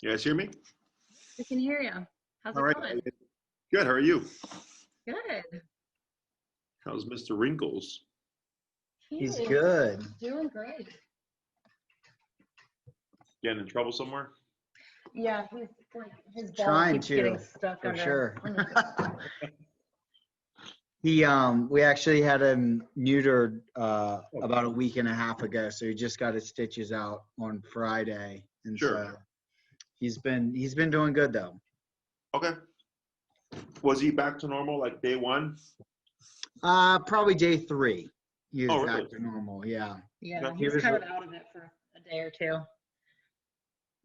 You guys hear me? I can hear you. How's All it right. going? Good. How are you? Good. How's Mr. Wrinkles? He's good. Doing great. Getting in trouble somewhere? Yeah, his ball Trying keeps to, getting stuck for under. sure. under We actually had him neutered about a week and a half ago, so he just got his stitches out on Friday, and Sure. so he's been doing good though. Okay. Was he back to normal like day one? Probably day 3. He was Oh, really? back to normal. Yeah. yeah, Okay. he was kind of out of it for a day or two.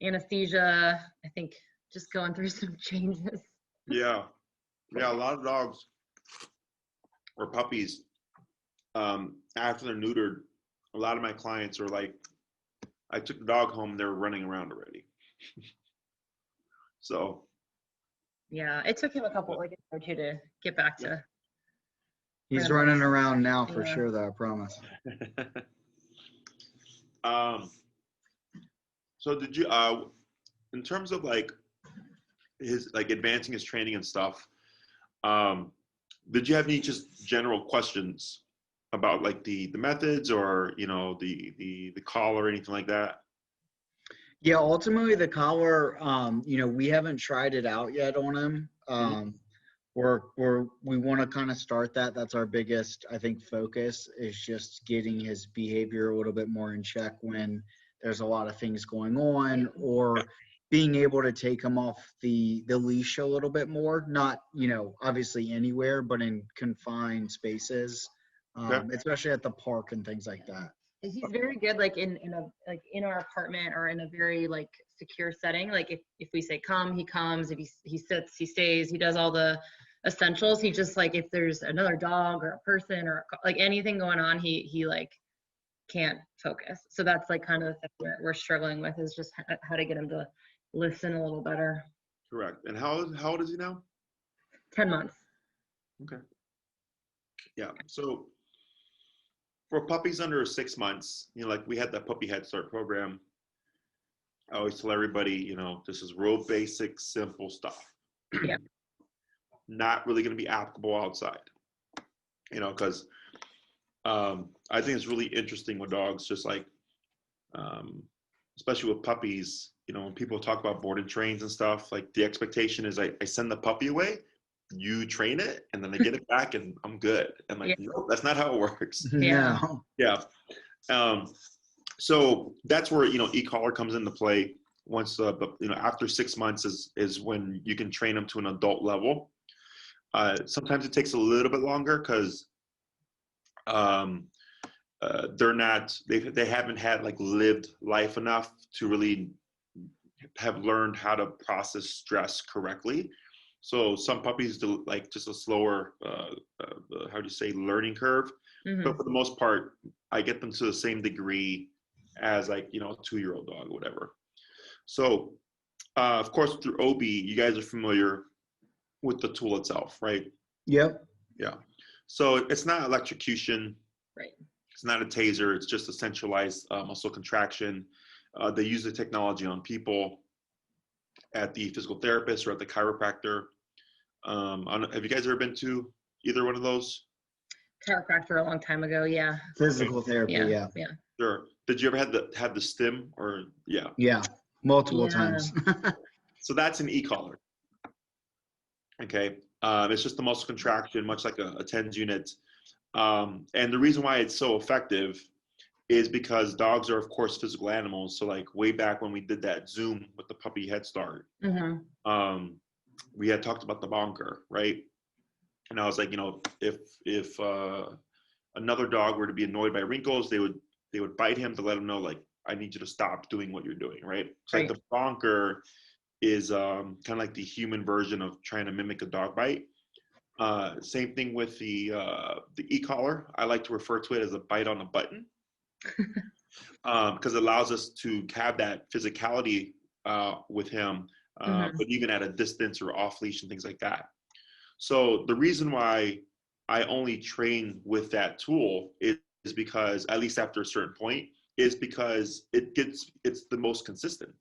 Anesthesia, I think, just going through some changes. Yeah. Yeah, a lot of dogs or puppies, after they're neutered, a lot of my clients are like, I took the dog home, they're running around already. So. Yeah, it took him a couple, like a day or two to get back to. He's Random. running around now for Yeah. sure, though, I promise. So did you, in terms of like his, like advancing his training and stuff, did you have any just general questions about like the methods or, you know, the collar or anything like that? Yeah, ultimately the collar, we haven't tried it out yet on him. We want to kind of start that. That's our biggest, I think, focus is just getting his behavior a little bit more in check when there's a lot of things going on, or being able to take him off the leash a little bit more. Not, obviously anywhere, but in confined spaces, especially at the park and things like that. He's very good, like in our apartment or in a very like secure setting. Like if we say come, he comes. If he sits, he stays. He does all the essentials. He just like if there's another dog or a person or like anything going on, he like can't focus. So that's like kind of the thing we're struggling with is just how to get him to listen a little better. Correct. And how old is he now? 10 months. Okay. Yeah. So for puppies under 6 months, like we had that puppy head start program. I always tell everybody, this is real basic, simple stuff. Yeah. Not really going to be applicable outside, because I think it's really interesting with dogs, just like, especially with puppies, when people talk about board and trains and stuff, like the expectation is I send the puppy away, you train it, and then they get it back and I'm good. And like, nope, that's not how it works. Yeah. Yeah. So that's where, e-collar comes into play once, after 6 months is when you can train them to an adult level. Sometimes it takes a little bit longer because they haven't had like lived life enough to really have learned how to process stress correctly. So some puppies do like just a slower, learning curve. Mm-hmm. But for the most part, I get them to the same degree as like, a 2-year-old dog or whatever. So, of course, through OB, you guys are familiar with the tool itself, right? Yep. Yeah. So it's not electrocution. Right. It's not a taser. It's just a centralized muscle contraction. They use the technology on people at the physical therapist or at the chiropractor. Have you guys ever been to either one of those? Chiropractor a long time ago. Yeah. Physical therapy. Yeah. Sure. Did you ever have the stim or yeah? Yeah. Multiple times. So that's an e-collar. Okay. It's just the muscle contraction, much like a TENS unit. And the reason why it's so effective is because dogs are, of course, physical animals. So like way back when we did that Zoom with the puppy head start, we had talked about the bonker, right? And I was like, if another dog were to be annoyed by Wrinkles, they would bite him to let him know, like, I need you to stop doing what you're doing, right? So like the bonker is kind of like the human version of trying to mimic a dog bite. Same thing with the e-collar. I like to refer to it as a bite on a button. Because it allows us to have that physicality with him, but even at a distance or off leash and things like that. So the reason why I only train with that tool is because, at least after a certain point, is because it's the most consistent.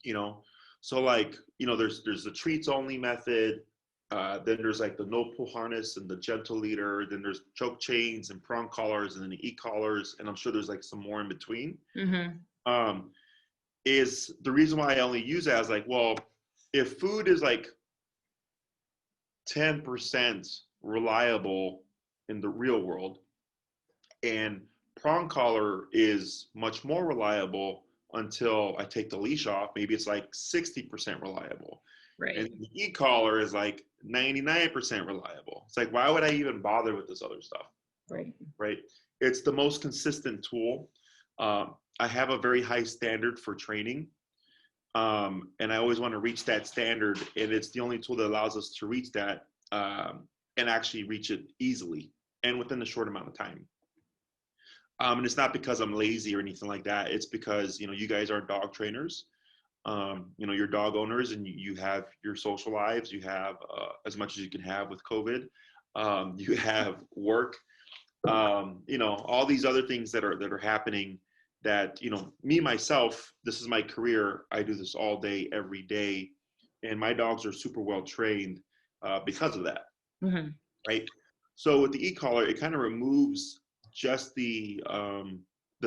you know. So like, you know, there's the treats only method. Then there's like the no pull harness and the gentle leader. Then there's choke chains and prong collars and then the e-collars. And I'm sure there's like some more in between. Is the reason why I only use that is like, well, if food is like 10% reliable in the real world and prong collar is much more reliable until I take the leash off, maybe it's like 60% reliable. Right. And the e-collar is like 99% reliable. It's like, why would I even bother with this other stuff? Right. Right. It's the most consistent tool. I have a very high standard for training. And I always want to reach that standard. And it's the only tool that allows us to reach that and actually reach it easily and within a short amount of time. And it's not because I'm lazy or anything like that. It's because, you know, you guys are dog trainers. You know, you're dog owners and you have your social lives. You have as much as you can have with COVID. You have work. You know, all these other things that are happening that, you know, me, myself, this is my career. I do this all day, every day. And my dogs are super well trained because of that. Right. So with the e-collar, it kind of removes just the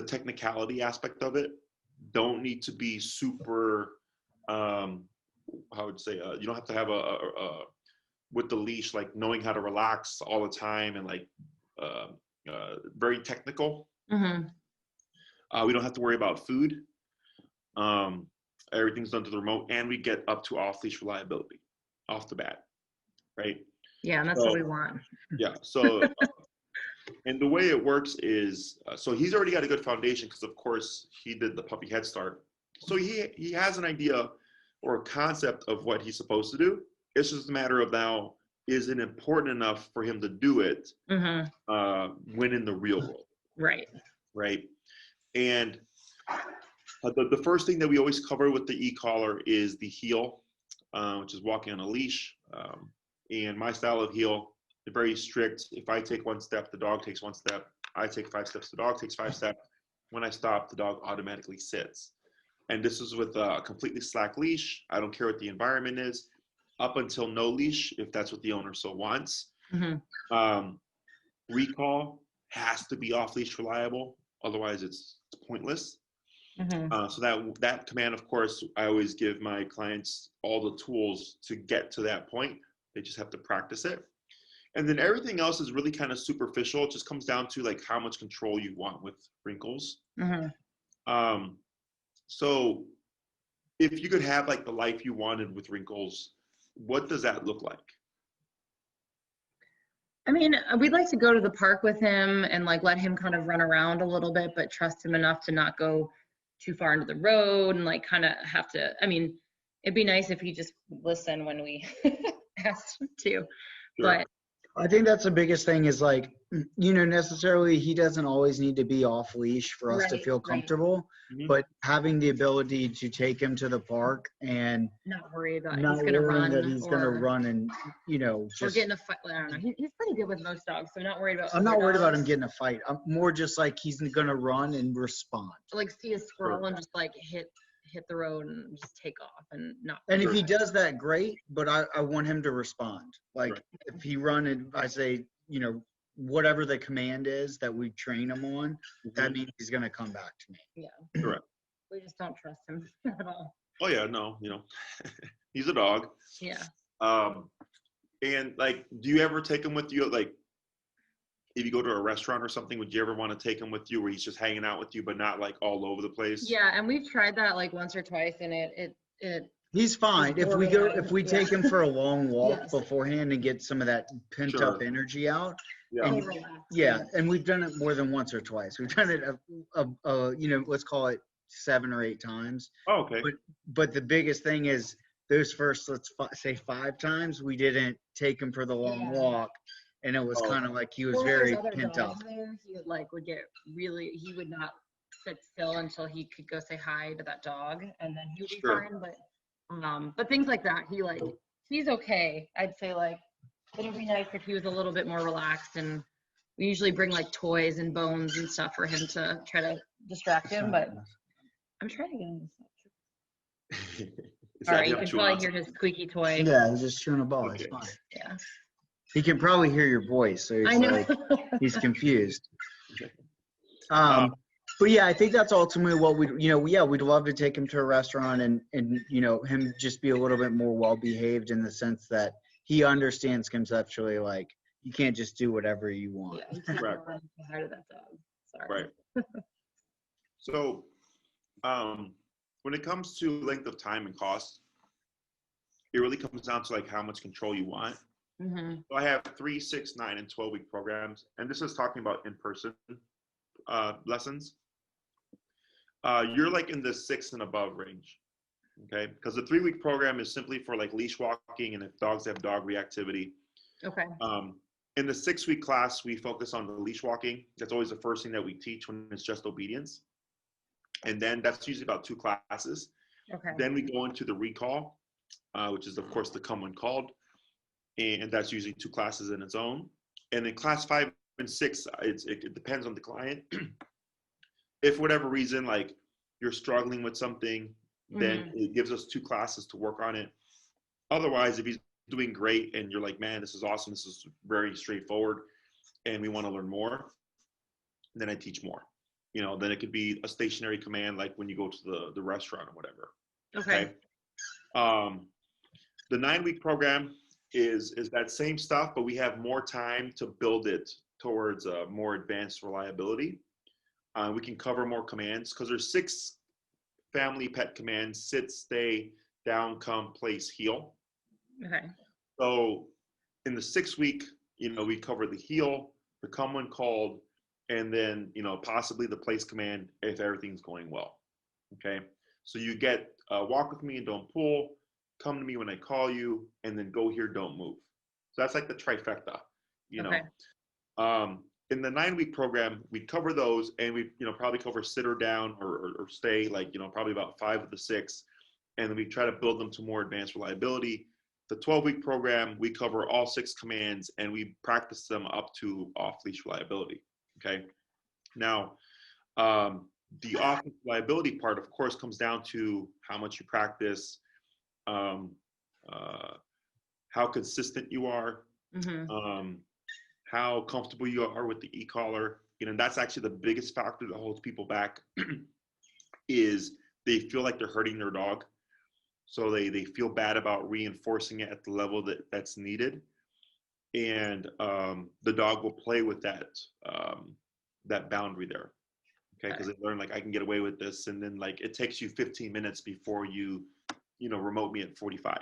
technicality aspect of it. Don't need to be super, how would you say, you don't have to have with the leash, like knowing how to relax all the time and like very technical. We don't have to worry about food. Everything's done to the remote, and we get up to off-leash reliability off the bat, right? Yeah, and that's what we want. Yeah, so and the way it works is, so he's already got a good foundation because of course he did the puppy head start. So he has an idea or a concept of what he's supposed to do. It's just a matter of now, is it important enough for him to do it when in the real world? Right. Right. And the first thing that we always cover with the e-collar is the heel, which is walking on a leash. And my style of heel, they're very strict. If I take one step, the dog takes one step. I take 5 steps, the dog takes 5 steps. When I stop, the dog automatically sits. And this is with a completely slack leash. I don't care what the environment is, up until no leash, if that's what the owner so wants. Recall has to be off-leash reliable. Otherwise, it's pointless. So that command, of course, I always give my clients all the tools to get to that point. They just have to practice it. And then everything else is really kind of superficial. It just comes down to like how much control you want with Wrinkles. So if you could have like the life you wanted with Wrinkles, what does that look like? I mean, we'd like to go to the park with him and like let him kind of run around a little bit, but trust him enough to not go too far into the road and like kind of have to, I mean, it'd be nice if he just listened when we asked him to. Sure. But I think that's the biggest thing is like, you know, necessarily he doesn't always need to be off leash for us to feel comfortable, but having the ability to take him to the park and not worry about not he's going to run, that he's going to run and, you know, just or get in a fight. I don't know. He's pretty good with most dogs, so not worried about. I'm not worried about him getting a fight. I'm more just like he's going to run and respond. Like see a squirrel and just like hit the road and just take off and not. And if he does that, great. But I want him to respond. Like if he run and I say, you know, whatever the command is that we train him on, that means he's going to come back to me. Yeah. Correct. We just don't trust him at all. Oh yeah, no, you know, he's a dog. Yeah. And like, do you ever take him with you? Like, if you go to a restaurant or something, would you ever want to take him with you where he's just hanging out with you, but not like all over the place? Yeah, and we've tried that like once or twice, and it He's fine. If we take him for a long walk beforehand and get some of that pent up energy out. And we've done it more than once or twice. We've done it, you know, let's call it 7 or 8 times. Oh, okay. But the biggest thing is those first, let's say 5 times, we didn't take him for the long walk. And it was kind of like he was very pent up. He would get really, he would not sit still until he could go say hi to that dog, and then he would be fine. But things like that, he's okay. I'd say like it'd be nice if he was a little bit more relaxed, and we usually bring like toys and bones and stuff for him to try to distract him. But I'm trying to get him. Is All that right, you him can chewing probably on hear his squeaky toy. Yeah, he's just chewing a ball. Okay. It's fine. Yeah. He can probably hear your voice, so I he's know. like, he's confused. Uh, But yeah, I think that's ultimately what we'd love to take him to a restaurant and him just be a little bit more well behaved in the sense that he understands conceptually, like, you can't just do whatever you want. Yeah, he can't Right. run ahead of that dog. Sorry. Right. So, when it comes to length of time and cost, it really comes down to like how much control you want. Mm-hmm. So I have 3, 6, 9, and 12-week programs, and this is talking about in-person lessons. You're like in the 6 and above range, okay? Because the 3-week program is simply for like leash walking and if dogs have dog reactivity. Okay. In the 6-week class, we focus on the leash walking. That's always the first thing that we teach when it's just obedience. And then that's usually about 2 classes. Okay. Then we go into the recall, which is of course the come when called. And that's usually 2 classes in its own. And in class 5 and 6, it depends on the client. If for whatever reason, like you're struggling with something, then it gives us 2 classes to work on it. Otherwise, if he's doing great and you're like, man, this is awesome, this is very straightforward, and we want to learn more, then I teach more. Then it could be a stationary command, like when you go to the restaurant or whatever. Okay. The 9-week program is that same stuff, but we have more time to build it towards more advanced reliability. We can cover more commands because there's 6 family pet commands: sit, stay, down, come, place, heel. Okay. So in the 6-week, we cover the heel, the come when called, and then, possibly the place command if everything's going well. Okay. So you get walk with me and don't pull, come to me when I call you, and then go here, don't move. So that's like the trifecta, Okay. In the 9-week program, we cover those, and we, probably cover sit or down or stay, like, probably about 5 of the 6. And then we try to build them to more advanced reliability. The 12-week program, we cover all 6 commands and we practice them up to off-leash reliability. Okay. Now, the off-leash reliability part, of course, comes down to how much you practice, how consistent you are, how comfortable you are with the e-collar. That's actually the biggest factor that holds people back is they feel like they're hurting their dog. So they feel bad about reinforcing it at the level that's needed. And the dog will play with that boundary there. Okay, because they learn, like, I can get away with this, and then like it takes you 15 minutes before you remote me at 45.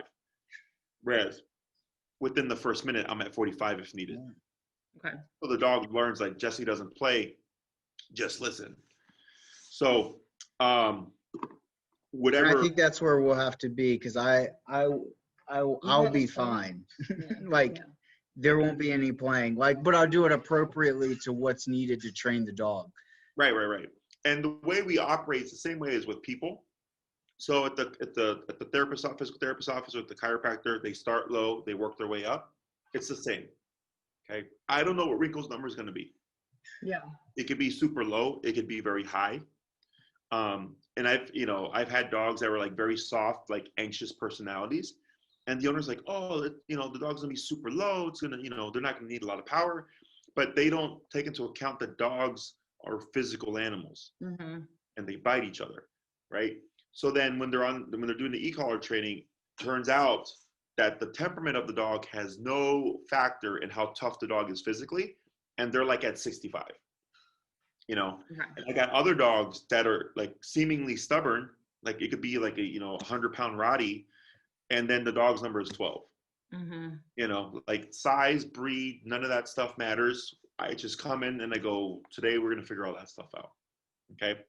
Whereas within the first minute, I'm at 45 if needed. Okay. So the dog learns, like, Jesse doesn't play, just listen. So whatever. And I think that's where we'll have to be, because I'll be fine. Like, there won't be any playing, like, but I'll do it appropriately to what's needed to train the dog. Right. And the way we operate is the same way as with people. So at the therapist office, physical therapist office, or at the chiropractor, they start low, they work their way up. It's the same. Okay. I don't know what Wrinkles' number is going to be. Yeah. It could be super low. It could be very high. And I've had dogs that were like very soft, like anxious personalities. And the owner's like, oh, the dog's gonna be super low. It's gonna, they're not gonna need a lot of power, but they don't take into account that dogs are physical animals and they bite each other, right? So then when they're doing the e-collar training, turns out that the temperament of the dog has no factor in how tough the dog is physically, and they're like at 65. And I got other dogs that are like seemingly stubborn, like it could be like a 100-pound Rottie, and then the dog's number is 12. Like size, breed, none of that stuff matters. I just come in and I go, today we're gonna figure all that stuff out. Okay.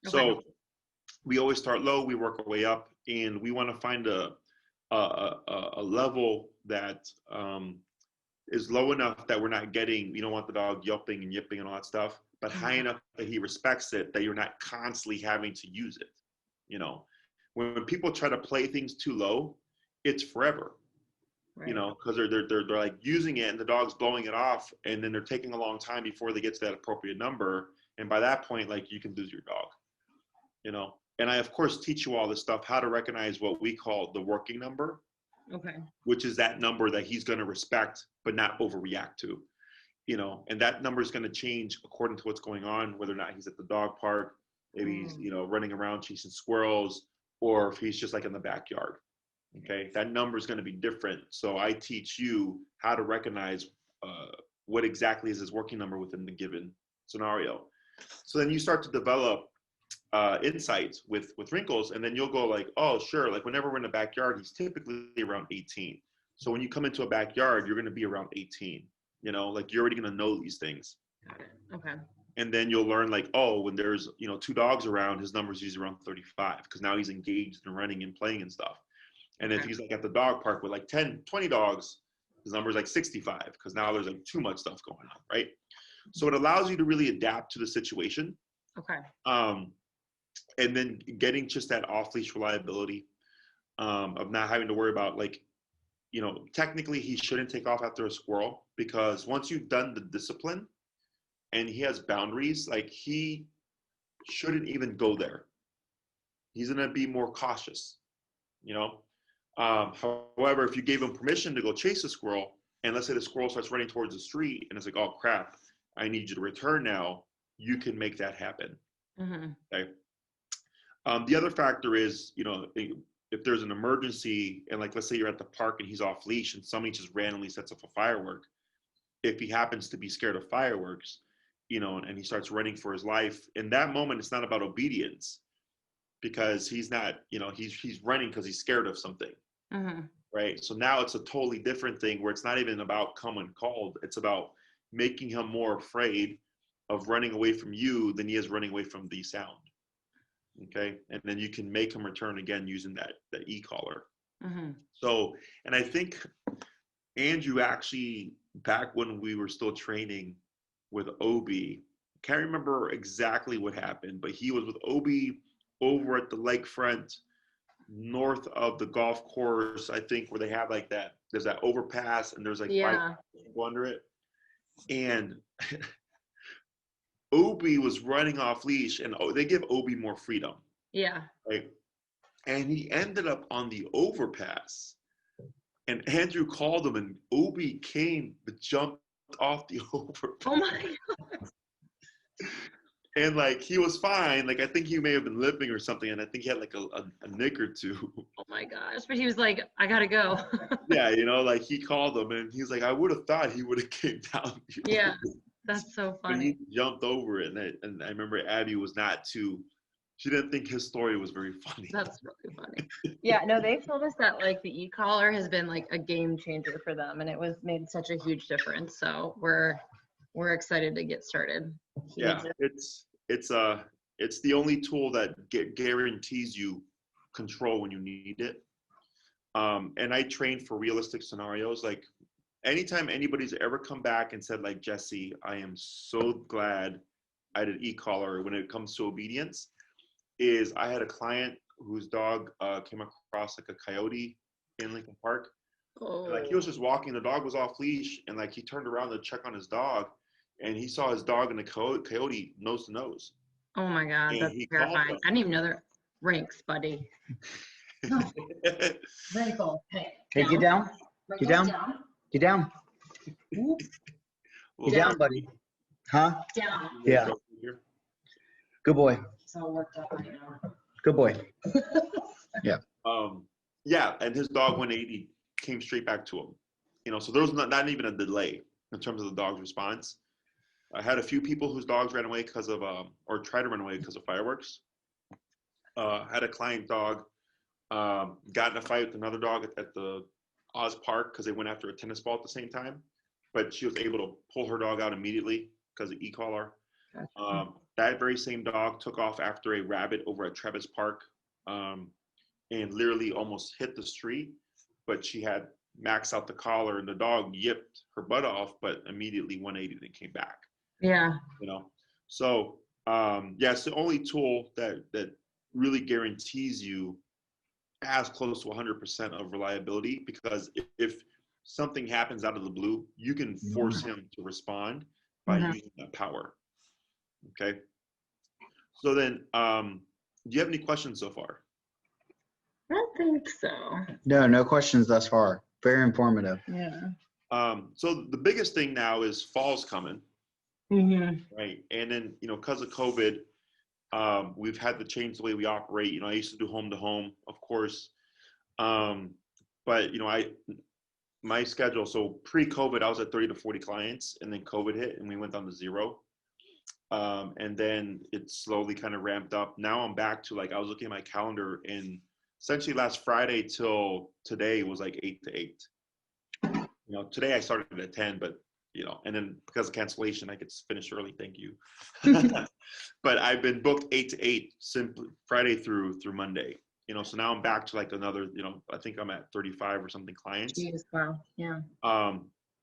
So we always start low, we work our way up, and we want to find a level that is low enough that we're not getting, you don't want the dog yelping and yipping and all that stuff, but high enough that he respects it, that you're not constantly having to use it. When people try to play things too low, it's forever. Because they're like using it and the dog's blowing it off, and then they're taking a long time before they get to that appropriate number, and by that point, like, you can lose your dog. And I, of course, teach you all this stuff, how to recognize what we call the working number, Okay. which is that number that he's going to respect but not overreact to, you know, and that number is going to change according to what's going on, whether or not he's at the dog park, maybe he's, you know, running around chasing squirrels, or if he's just like in the backyard. Okay, that number is going to be different. So I teach you how to recognize what exactly is his working number within the given scenario. So then you start to develop insights with Wrinkles, and then you'll go like, oh, sure, like whenever we're in the backyard, he's typically around 18. So when you come into a backyard, you're going to be around 18. You know, like you're already going to know these things. Got it. Okay. And then you'll learn like, oh, when there's, you know, 2 dogs around, his number's usually around 35 because now he's engaged and running and playing and stuff. And if he's like at the dog park with like 10, 20 dogs, his number's like 65 because now there's like too much stuff going on, right? So it allows you to really adapt to the situation. Okay. And then getting just that off-leash reliability of not having to worry about like, you know, technically he shouldn't take off after a squirrel because once you've done the discipline and he has boundaries, like he shouldn't even go there. He's going to be more cautious, you know? However, if you gave him permission to go chase a squirrel, and let's say the squirrel starts running towards the street and it's like, oh crap, I need you to return now, you can make that happen. Mm-hmm. Okay. The other factor is, you know, if there's an emergency and like, let's say you're at the park and he's off leash and somebody just randomly sets off a firework, if he happens to be scared of fireworks, you know, and he starts running for his life, in that moment, it's not about obedience because he's not, you know, he's running because he's scared of something. Mm-hmm. Right. So now it's a totally different thing where it's not even about come and called. It's about making him more afraid of running away from you than he is running away from the sound. Okay. And then you can make him return again using that e-collar. Mm-hmm. So, and I think Andrew actually, back when we were still training with Obi, can't remember exactly what happened, but he was with Obi over at the lakefront north of the golf course, I think, where they have like that, there's that overpass and there's like 5 people under it. And Obi was running off leash and they give Obi more freedom. Yeah. Right. And he ended up on the overpass. And Andrew called him and Obi came but jumped off the overpass. Oh my God. And like he was fine. Like I think he may have been limping or something, and I think he had like a nick or two. Oh my gosh. But he was like, I gotta go. Yeah, you know, like he called him and he's like, I would have thought he would have came down. Yeah. That's so But funny. he jumped over it, and I remember Abby was not too. She didn't think his story was very funny. That's really funny. Yeah, no, they've told us that like the e-collar has been like a game changer for them, and it was made such a huge difference. So we're excited to get started. Yeah, it's the only tool that guarantees you control when you need it. And I train for realistic scenarios. Like anytime anybody's ever come back and said like, Jesse, I am so glad I did e-collar when it comes to obedience, is I had a client whose dog came across like a coyote in Lincoln Park. Oh. Like he was just walking, the dog was off leash, and like he turned around to check on his dog, and he saw his dog and the coyote nose to nose. Oh my God, And that's he terrifying. called I didn't even know they're Rinks, buddy. Wrinkles. Hey, Get down. Get down. Get down. Get down, buddy. Huh? Down. Yeah. Good boy. So worked up right now. Good boy. Yeah. Yeah, and his dog 180 came straight back to him. You know, so there was not even a delay in terms of the dog's response. I had a few people whose dogs ran away because of, or tried to run away because of fireworks. Had a client dog got in a fight with another dog at the Oz Park because they went after a tennis ball at the same time, but she was able to pull her dog out immediately because of e-collar. That very same dog took off after a rabbit over at Travis Park and literally almost hit the street, but she had maxed out the collar and the dog yipped her butt off, but immediately 180 and came back. Yeah. You know, so yeah, it's the only tool that really guarantees you as close to 100% of reliability, because if something happens out of the blue, you can force him to respond by using that power. Okay. So then Do you have any questions so far? I don't think so. No questions thus far. Very informative. Yeah. So the biggest thing now is fall's coming, right? And then, because of COVID, we've had to change the way we operate. I used to do home to home, of course. But, my schedule, so pre-COVID, I was at 30 to 40 clients, and then COVID hit and we went down to 0. And then it slowly kind of ramped up. Now I'm back to, like, I was looking at my calendar, and essentially last Friday till today was like 8 to 8. Today I started at 10, but, and then because of cancellation, I get to finish early. Thank you. But I've been booked 8 to 8 simply Friday through Monday. So now I'm back to like another, I think I'm at 35 or something clients. Jeez, wow. Yeah.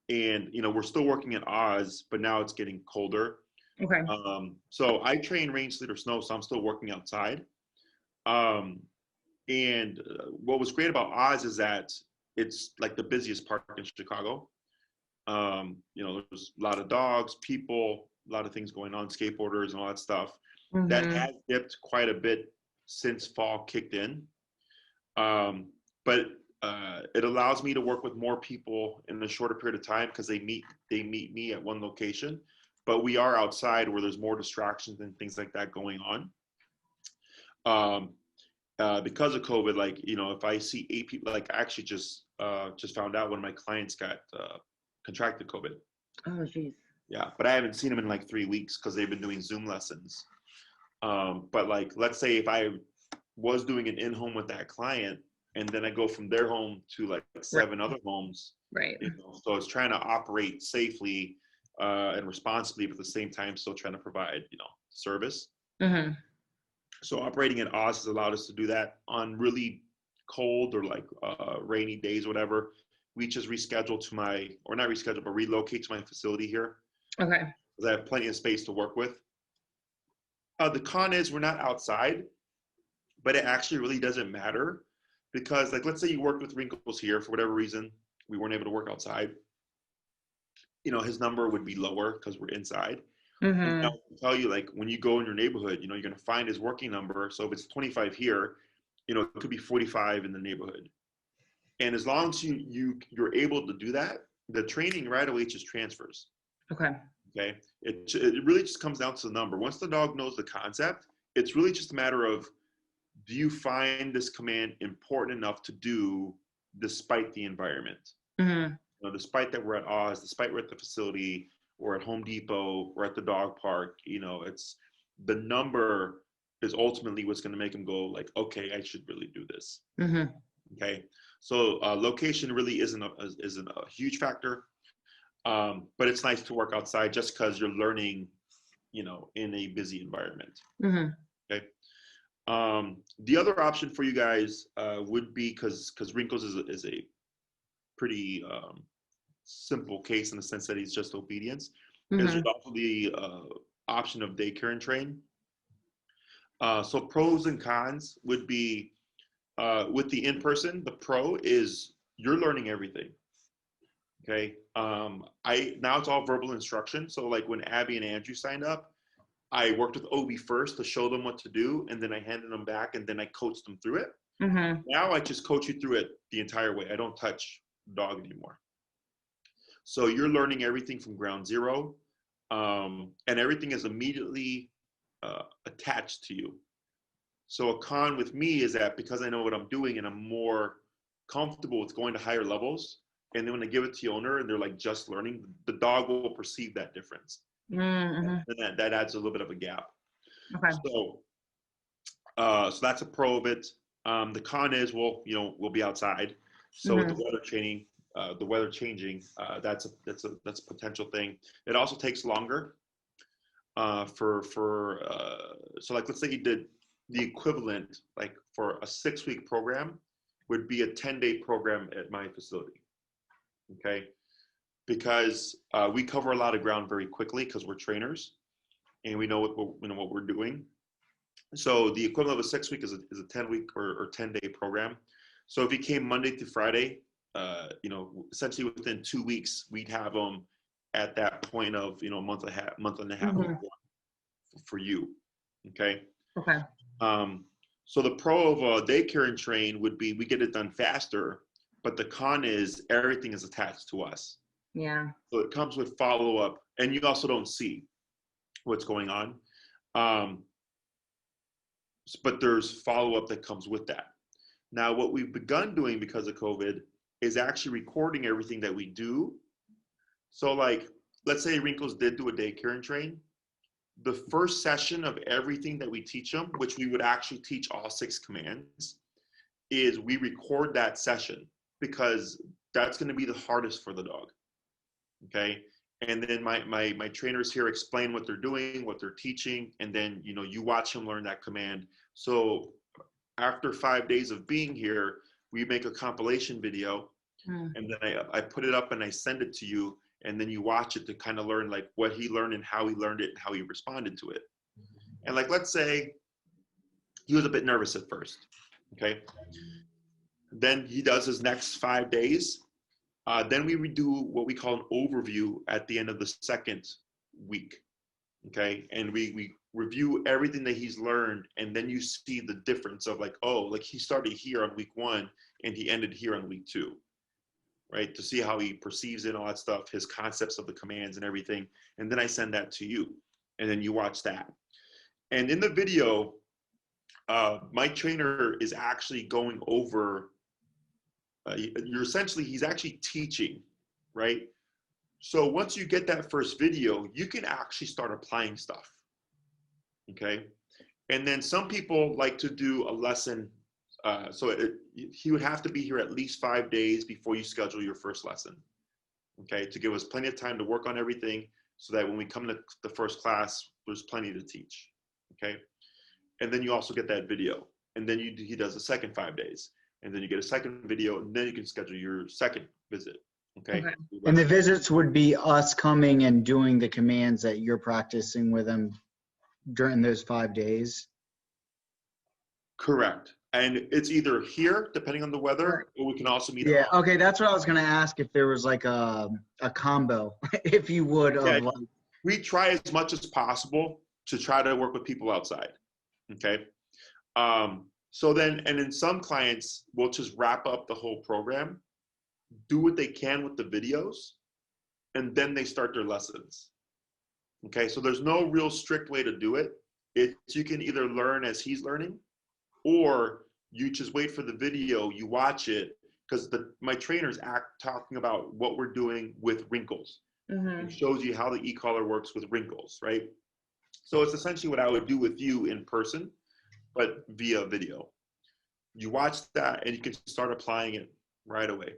And we're still working at Oz, but now it's getting colder. Okay. So I train rain, sleet, or snow, so I'm still working outside. And what was great about Oz is that it's like the busiest park in Chicago. There's a lot of dogs, people, a lot of things going on, skateboarders and all that stuff. That has dipped quite a bit since fall kicked in. But it allows me to work with more people in a shorter period of time because they meet me at one location. But we are outside where there's more distractions and things like that going on. Because of COVID, like, if I see 8 people, like, I actually just found out one of my clients got contracted COVID. Oh, geez. Yeah, but I haven't seen them in like 3 weeks because they've been doing Zoom lessons. But like, let's say if I was doing an in-home with that client, and then I go from their home to like 7 other homes, right? So it's trying to operate safely and responsibly, but at the same time still trying to provide service. So operating at Oz has allowed us to do that on really cold or like rainy days, whatever. We just relocate to my facility here. Okay. Because I have plenty of space to work with. The con is we're not outside, but it actually really doesn't matter because, like, let's say you worked with Wrinkles here for whatever reason, we weren't able to work outside. His number would be lower because we're inside. And I'll tell you, like, when you go in your neighborhood, you're going to find his working number. So if it's 25 here, it could be 45 in the neighborhood. And as long as you're able to do that, the training right away just transfers. Okay. Okay. It really just comes down to the number. Once the dog knows the concept, it's really just a matter of, do you find this command important enough to do despite the environment? Despite that we're at Oz, despite we're at the facility, or at Home Depot, or at the dog park, it's the number is ultimately what's going to make them go like, okay, I should really do this. Okay. So location really isn't a huge factor. But it's nice to work outside just because you're learning, in a busy environment. Okay. The other option for you guys would be, because Wrinkles is a pretty simple case in the sense that he's just obedience, is there's also the option of daycare and train. So pros and cons would be, with the in-person, the pro is you're learning everything. Okay. Now it's all verbal instruction. So like when Abby and Andrew signed up, I worked with Obi first to show them what to do, and then I handed them back, and then I coached them through it. Now I just coach you through it the entire way. I don't touch the dog anymore. So you're learning everything from ground zero, and everything is immediately attached to you. So a con with me is that because I know what I'm doing and I'm more comfortable with going to higher levels, and then when I give it to the owner and they're like just learning, the dog will perceive that difference. And that adds a little bit of a gap. Okay. So that's a pro of it. The con is, we'll be outside. So with the weather changing, that's a potential thing. It also takes longer. So like, let's say you did the equivalent, like for a 6-week program would be a 10-day program at my facility. Okay. Because we cover a lot of ground very quickly because we're trainers and we know what we're doing. So the equivalent of a 6-week is a 10-week or 10-day program. So if you came Monday through Friday, essentially within 2 weeks, we'd have them at that point of, month and a half for you. Okay. Okay. So the pro of a daycare and train would be we get it done faster, but the con is everything is attached to us. Yeah. So it comes with follow-up, and you also don't see what's going on. But there's follow-up that comes with that. Now, what we've begun doing because of COVID is actually recording everything that we do. So like, let's say Wrinkles did do a daycare and train. The first session of everything that we teach them, which we would actually teach all 6 commands, is we record that session because that's going to be the hardest for the dog. Okay. And then my trainers here explain what they're doing, what they're teaching, and then you watch them learn that command. So after 5 days of being here, we make a compilation video, and then I put it up and I send it to you, and then you watch it to kind of learn like what he learned and how he learned it and how he responded to it. And like, let's say he was a bit nervous at first. Okay. Then he does his next 5 days. Then we do what we call an overview at the end of the second week. Okay. And we review everything that he's learned. And then you see the difference of like, oh, like he started here on week 1 and he ended here on week 2. Right. To see how he perceives it and all that stuff, his concepts of the commands and everything. And then I send that to you. And then you watch that. And in the video, my trainer is actually going over he's actually teaching, right? So once you get that first video, you can actually start applying stuff, okay? And then some people like to do a lesson. He would have to be here at least 5 days before you schedule your first lesson, okay? To give us plenty of time to work on everything so that when we come to the first class, there's plenty to teach, okay? And then you also get that video. And then he does the second 5 days. And then you get a second video, and then you can schedule your second visit. Okay. And the visits would be us coming and doing the commands that you're practicing with them during those 5 days. Correct. And it's either here, depending on the weather, or we can also meet. Yeah. Okay. That's what I was going to ask, if there was like a combo, if you would. We try as much as possible to try to work with people outside. Okay. So then, and then some clients will just wrap up the whole program, do what they can with the videos, and then they start their lessons. Okay, so there's no real strict way to do it. You can either learn as he's learning, or you just wait for the video, you watch it, because my trainers talking about what we're doing with Wrinkles. It shows you how the e-collar works with Wrinkles, right? So it's essentially what I would do with you in person, but via video. You watch that and you can start applying it right away.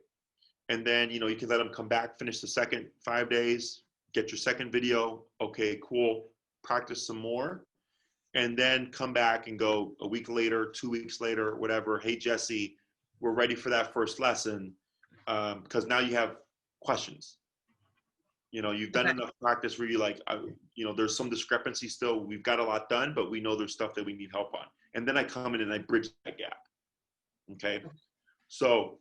And then, you can let them come back, finish the second 5 days, get your second video. Okay, cool. Practice some more. And then come back and go a week later, 2 weeks later, whatever. Hey, Jesse, we're ready for that first lesson. Because now you have questions. You've done enough practice where you're like, there's some discrepancy still. We've got a lot done, but we know there's stuff that we need help on. And then I come in and I bridge that gap. Okay. So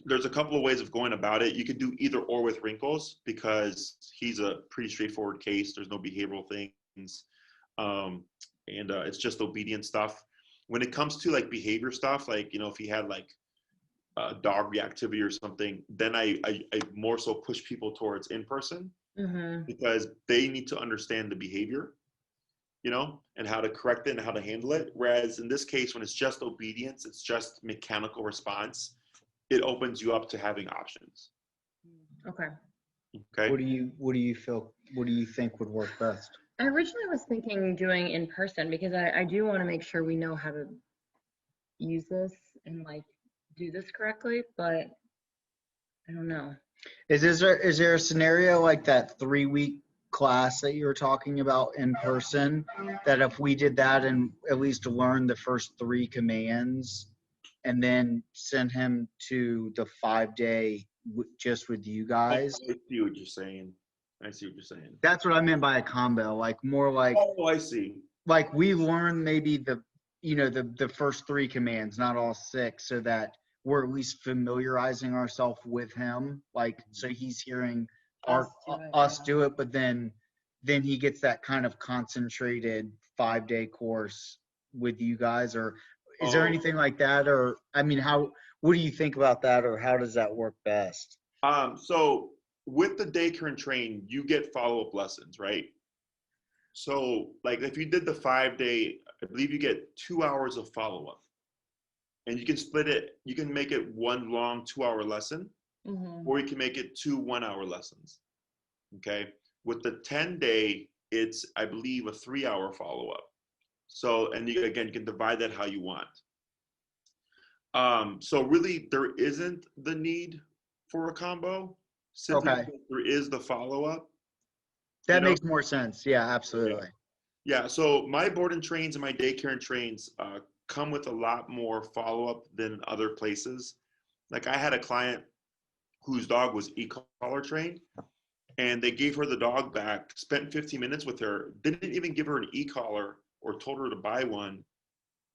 there's a couple of ways of going about it. You could do either or with Wrinkles because he's a pretty straightforward case. There's no behavioral things. And it's just obedience stuff. When it comes to like behavior stuff, like, if he had like dog reactivity or something, then I more so push people towards in person because they need to understand the behavior, and how to correct it and how to handle it. Whereas in this case, when it's just obedience, it's just mechanical response, it opens you up to having options. Okay. What do you think would work best? I originally was thinking doing in person because I do want to make sure we know how to use this and like do this correctly, but I don't know. Is there a scenario like that 3-week class that you were talking about in person, that if we did that and at least learn the first 3 commands and then send him to the 5-day just with you guys? I see what you're saying. That's what I meant by a combo, like more like, oh, I see. Like we learn maybe the first 3 commands, not all 6, so that we're at least familiarizing ourselves with him, like, so he's hearing us do it, but then he gets that kind of concentrated 5-day course with you guys. Or is there anything like that? Or, I mean, what do you think about that, or how does that work best? So with the daycare and train, you get follow-up lessons, right? So like if you did the 5-day, I believe you get 2 hours of follow-up, and you can split it. You can make it one long 2-hour lesson, or you can make it 2 1-hour lessons. Okay. With the 10-day, it's, I believe, a 3-hour follow-up. So, and you, again, you can divide that how you want. So really there isn't the need for a combo, simply Okay. because there is the follow-up. That makes more sense. Yeah, absolutely. Yeah, so my board and trains and my daycare and trains come with a lot more follow-up than other places. Like I had a client whose dog was e-collar trained, and they gave her the dog back, spent 15 minutes with her, didn't even give her an e-collar or told her to buy one,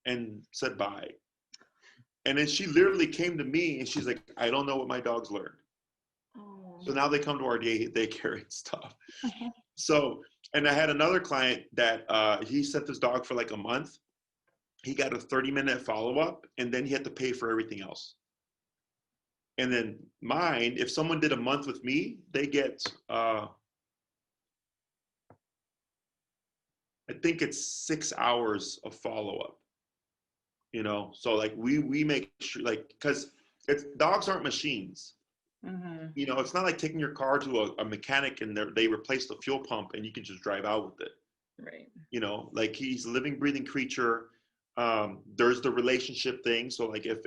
and said bye. And then she literally came to me and she's like, I don't know what my dog's learned. Oh. So now they come to our daycare and stuff. So, and I had another client that he sent his dog for like a month. He got a 30-minute follow-up, and then he had to pay for everything else. And then mine, if someone did a month with me, they get, I think it's 6 hours of follow-up. You know, so like we make sure, like, because it's, dogs aren't machines. You know, it's not like taking your car to a mechanic and they replace the fuel pump and you can just drive out with it. Right. You know, like he's a living, breathing creature. There's the relationship thing. So like if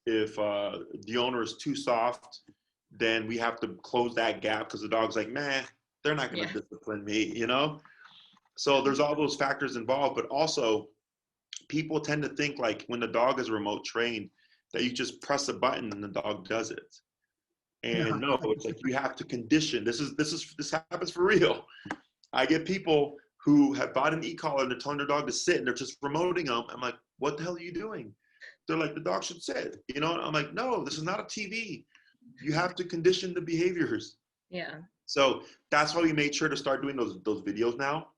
the owner is too soft, then we have to close that gap because the dog's like, meh, they're not going to discipline me, you know? So there's all those factors involved, but also people tend to think like when the dog is remote trained that you just press a button and the dog does it. And no, it's like you have to condition. This happens for real. I get people who have bought an e-collar and they're telling their dog to sit and they're just remoting them. I'm like, what the hell are you doing? They're like, the dog should sit, you know? And I'm like, no, this is not a TV. You have to condition the behaviors. Yeah. So that's why we made sure to start doing those videos now,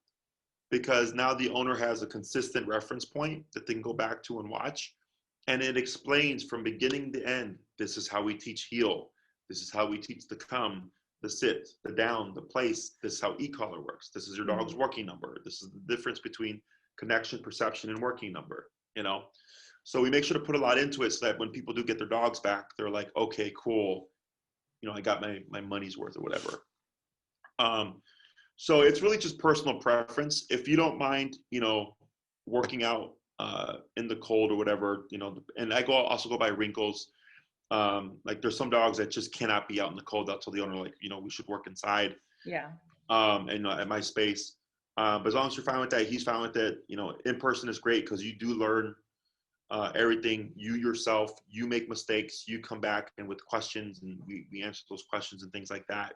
because now the owner has a consistent reference point that they can go back to and watch. And it explains from beginning to end, this is how we teach heel. This is how we teach the come, the sit, the down, the place. This is how e-collar works. This is your dog's working number. This is the difference between connection, perception, and working number, you know? So we make sure to put a lot into it so that when people do get their dogs back, they're like, okay, cool. You know, I got my money's worth or whatever. So it's really just personal preference. If you don't mind, you know, working out in the cold or whatever, you know, and I also go by Wrinkles. Like there's some dogs that just cannot be out in the cold. I'll tell the owner, like, you know, we should work inside. Yeah. And at my space. But as long as you're fine with that, he's fine with it. You know, in person is great because you do learn everything. You yourself, you make mistakes, you come back and with questions, and we answer those questions and things like that.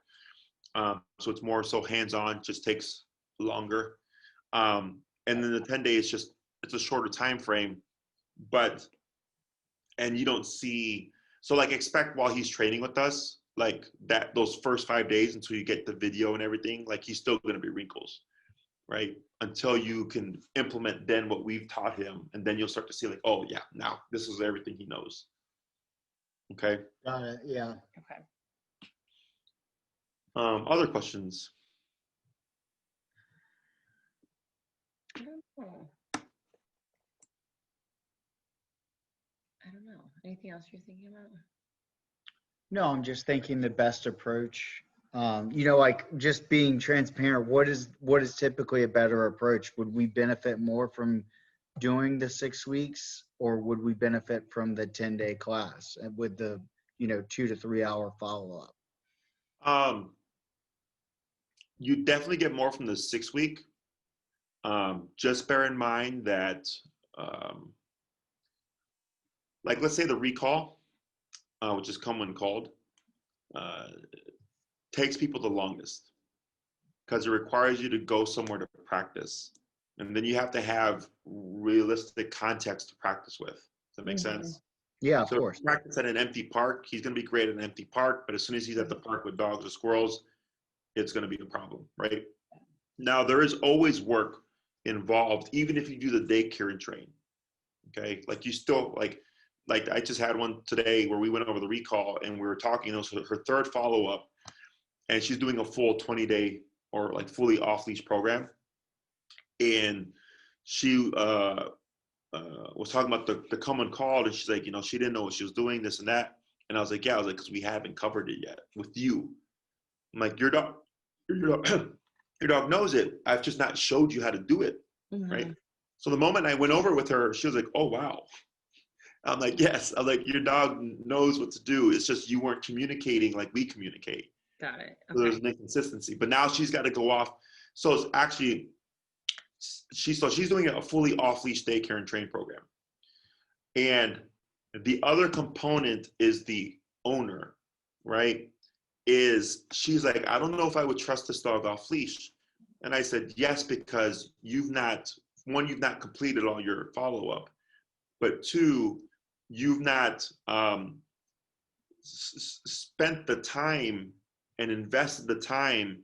So it's more so hands-on, just takes longer. And then the 10 days, it's a shorter time frame, and you don't see, so like expect while he's training with us, like that, those first 5 days until you get the video and everything, like he's still going to be Wrinkles, right? Until you can implement then what we've taught him. And then you'll start to see like, oh yeah, now this is everything he knows. Okay. Got it. Yeah. Okay. Other questions? I don't know. Anything else you're thinking about? No, I'm just thinking the best approach. You know, like just being transparent. What is typically a better approach? Would we benefit more from doing the 6 weeks, or would we benefit from the 10-day class with the, you know, 2 to 3 hour follow up? You definitely get more from the 6 week. Just bear in mind that, like let's say the recall, which is come when called, takes people the longest because it requires you to go somewhere to practice. And then you have to have realistic context to practice with. Does that make sense? Yeah, of So course. if you practice at an empty park, he's going to be great at an empty park, but as soon as he's at the park with dogs or squirrels, it's going to be a problem, right? Now, there is always work involved, even if you do the daycare and train, Okay. Like you still like I just had one today where we went over the recall and we were talking, it was her third follow-up, and she's doing a full 20-day or like fully off-leash program. And she was talking about the common call, and she's like, she didn't know what she was doing, this and that. And I was like, yeah, I was like, because we haven't covered it yet with you. I'm like, your dog your dog knows it. I've just not showed you how to do it. Right. So the moment I went over with her, she was like, oh, wow. I'm like, yes. I'm like, your dog knows what to do. It's just you weren't communicating like we communicate. Got it. Okay. So there's an inconsistency. But now she's got to go off. So it's actually, she's doing a fully off-leash daycare and train program. And the other component is the owner, right? She's like, I don't know if I would trust this dog off-leash. And I said, yes, because you've not completed all your follow-up. But two, you've not spent the time and invested the time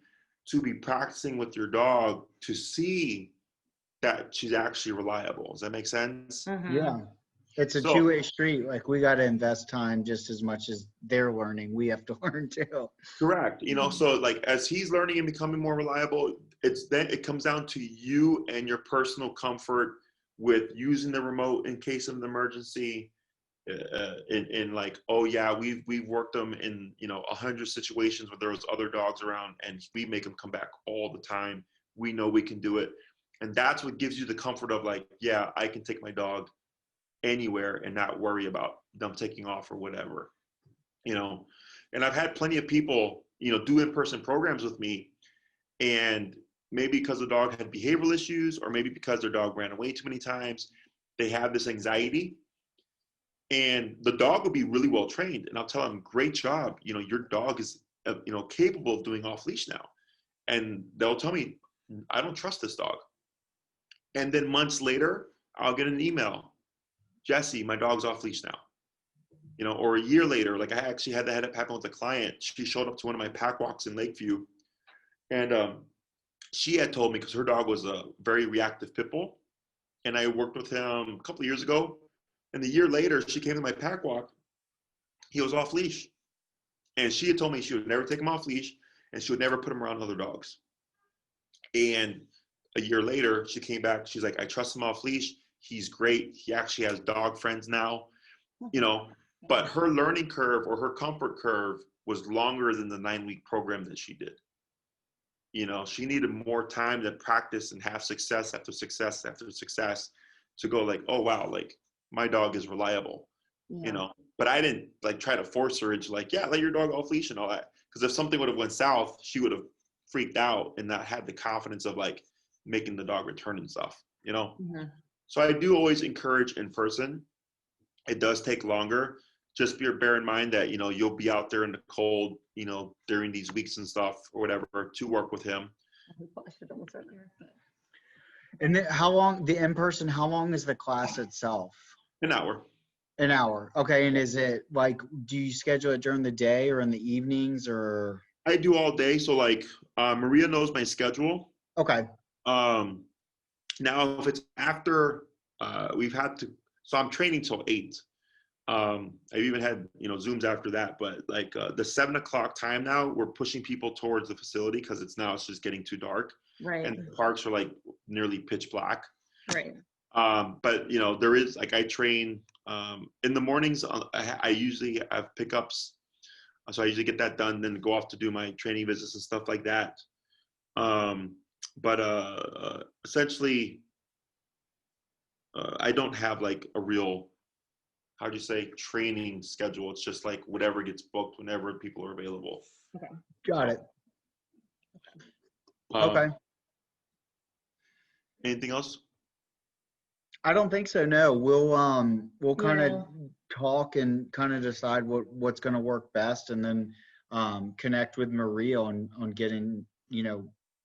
to be practicing with your dog to see that she's actually reliable. Does that make sense? Yeah. It's a two-way street. Like, we got to invest time just as much as they're learning. We have to learn too. Correct. So like as he's learning and becoming more reliable, it comes down to you and your personal comfort with using the remote in case of an emergency. In like, oh yeah, we've worked them in 100 situations where there was other dogs around, and we make them come back all the time. We know we can do it, and that's what gives you the comfort of like, yeah, I can take my dog anywhere and not worry about them taking off or whatever. And I've had plenty of people do in-person programs with me, and maybe because the dog had behavioral issues, or maybe because their dog ran away too many times, they have this anxiety. And the dog will be really well trained, and I'll tell them, great job. Your dog is, capable of doing off leash now. And they'll tell me, I don't trust this dog. And then months later, I'll get an email, Jesse, my dog's off leash now. Or a year later, like I actually had that happen with a client. She showed up to one of my pack walks in Lakeview, and she had told me, because her dog was a very reactive pit bull, and I worked with him a couple of years ago. And a year later, she came to my pack walk. He was off leash. And she had told me she would never take him off leash, and she would never put him around other dogs. And a year later, she came back. She's like, I trust him off leash. He's great. He actually has dog friends now, but her learning curve or her comfort curve was longer than the 9-week program that she did. She needed more time to practice and have success after success after success to go like, oh, wow, like, my dog is reliable, but I didn't like try to force her into like, yeah, let your dog off leash and all that. Because if something would have went south, she would have freaked out and not had the confidence of like making the dog return and stuff, So I do always encourage in person. It does take longer. Just bear in mind that, you'll be out there in the cold, during these weeks and stuff or whatever to work with him. And then how long, the in-person, how long is the class itself? An hour. An hour. Okay. And is it like, do you schedule it during the day or in the evenings or? I do all day. So like, Maria knows my schedule. Okay. Now if it's after, so I'm training till 8. I've even had, Zooms after that, but like the 7 o'clock time now, we're pushing people towards the facility because it's just getting too dark. Right. And the parks are like nearly pitch black. Right. But there is like, I train in the mornings. I usually have pickups, so I usually get that done, then go off to do my training visits and stuff like that. But essentially, I don't have like a real, how do you say, training schedule. It's just like whatever gets booked whenever people are available. Okay. Got it. Okay. Anything else? I don't think so. No, we'll kind of talk and kind of decide what's going to work best, and then connect with Maria on getting,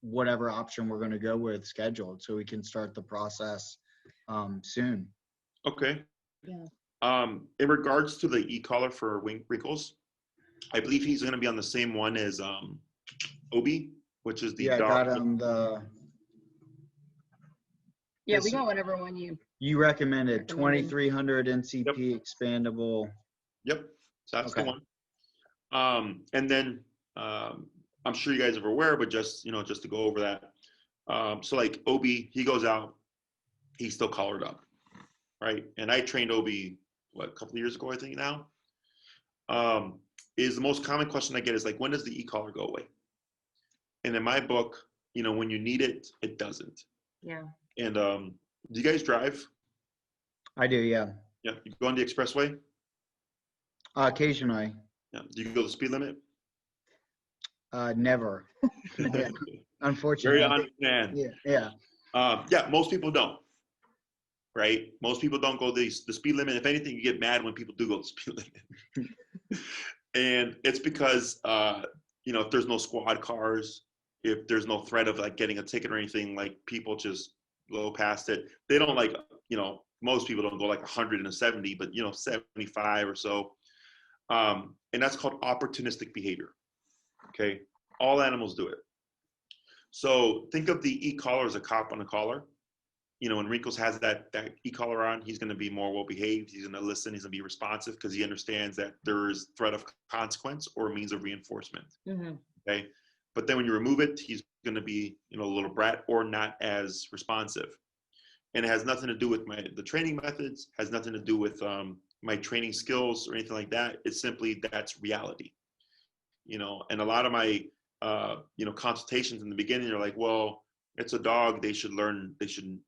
whatever option we're going to go with scheduled, so we can start the process soon. Okay. Yeah. In regards to the e-collar for Wrinkles, I believe he's going to be on the same one as Obi, which is the dog. I got him Yeah, we got whatever one You recommended Recommended. 2300 NCP expandable. Yep. So that's the Okay. one. And then I'm sure you guys are aware, but just just to go over that. So like Obi, he goes out, he's still collared up, right? And I trained Obi a couple of years ago, I think now. Is the most common question I get is like, when does the e-collar go away? And in my book, when you need it, it doesn't. Yeah. And do you guys drive? I do, yeah. Yeah. You go on the expressway? Occasionally. Yeah. Do you go the speed limit? Never. Yeah. Very Unfortunately. honest man. Yeah. Yeah, most people don't. Right? Most people don't go the speed limit. If anything, you get mad when people do go the speed limit. And it's because if there's no squad cars, if there's no threat of like getting a ticket or anything, like people just blow past it. They don't like, most people don't go like 170, but 75 or so. And that's called opportunistic behavior. Okay. All animals do it. So think of the e-collar as a cop on a collar. When Wrinkles has that e-collar on, he's going to be more well-behaved. He's going to listen. He's going to be responsive because he understands that there is threat of consequence or a means of reinforcement. Mm-hmm. Okay. But then when you remove it, he's going to be, a little brat or not as responsive. And it has nothing to do with the training methods, has nothing to do with my training skills or anything like that. It's simply that's reality. And a lot of my, consultations in the beginning are like, well, it's a dog. They should learn. They should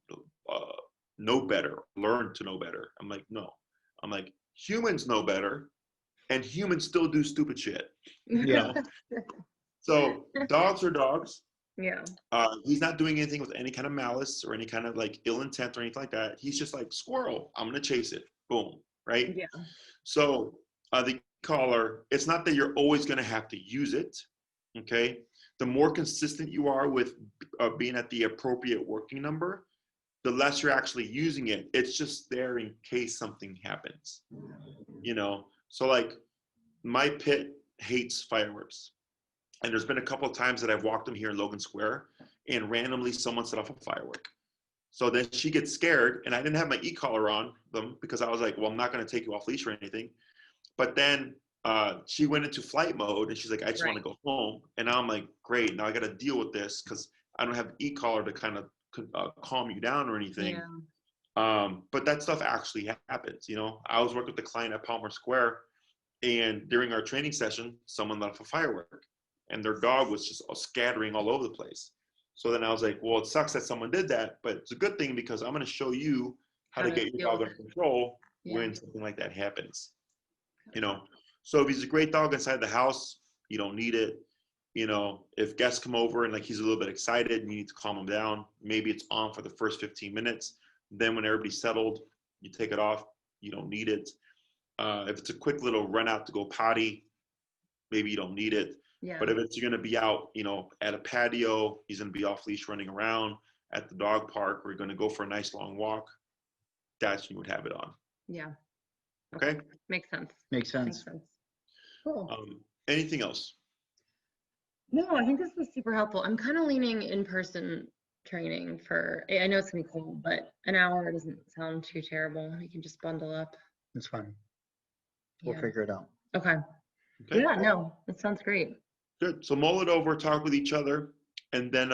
know better. Learn to know better. I'm like, no. I'm like, humans know better, and humans still do stupid shit. Yeah. So dogs are dogs. Yeah. He's not doing anything with any kind of malice or any kind of like ill intent or anything like that. He's just like squirrel. I'm gonna chase it. Boom. Right. Yeah. So the collar. It's not that you're always gonna have to use it. Okay. The more consistent you are with being at the appropriate working number, the less you're actually using it. It's just there in case something happens, So like my pit hates fireworks. And there's been a couple of times that I've walked him here in Logan Square and randomly someone set off a firework. So then she gets scared and I didn't have my e-collar on them because I was like, well, I'm not going to take you off leash or anything. But then she went into flight mode and she's like, I just want to go home. And now I'm like, great, now I got to deal with this because I don't have the e-collar to kind of calm you down or anything. Yeah. But that stuff actually happens. I was working with a client at Palmer Square and during our training session, someone let off a firework and their dog was just scattering all over the place. So then I was like, well, it sucks that someone did that, but it's a good thing because I'm going to show you how to get your dog under control when something like that happens. So if he's a great dog inside the house, you don't need it. If guests come over and like he's a little bit excited and you need to calm him down, maybe it's on for the first 15 minutes. Then when everybody's settled, you take it off. You don't need it. If it's a quick little run out to go potty, maybe you don't need it. Yeah. But if it's going to be out, at a patio, he's going to be off leash running around at the dog park, we're going to go for a nice long walk, that's when you would have it on. Yeah. Okay. Makes sense. Makes sense. Cool. Anything else? No, I think this was super helpful. I'm kind of leaning in-person training I know it's gonna be cold, but an hour doesn't sound too terrible. We can just bundle up. It's fine. We'll figure it out. Okay. Yeah, no, that sounds great. Good. So mull it over, talk with each other, and then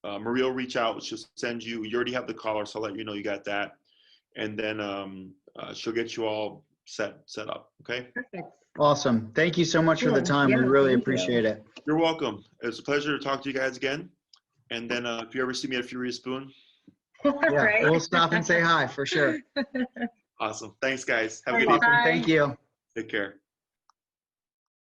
Maria will reach out. She'll send you. You already have the collar, so I'll let you know you got that, and then she'll get you all set up. Okay. Perfect. Awesome. Thank you so much for the time. We really appreciate it. You're welcome. It's a pleasure to talk to you guys again. And then if you ever see me at Furious Spoon, right? We'll stop and say hi for sure. Awesome. Thanks, guys. Have a good evening. evening. Thank you. Take care.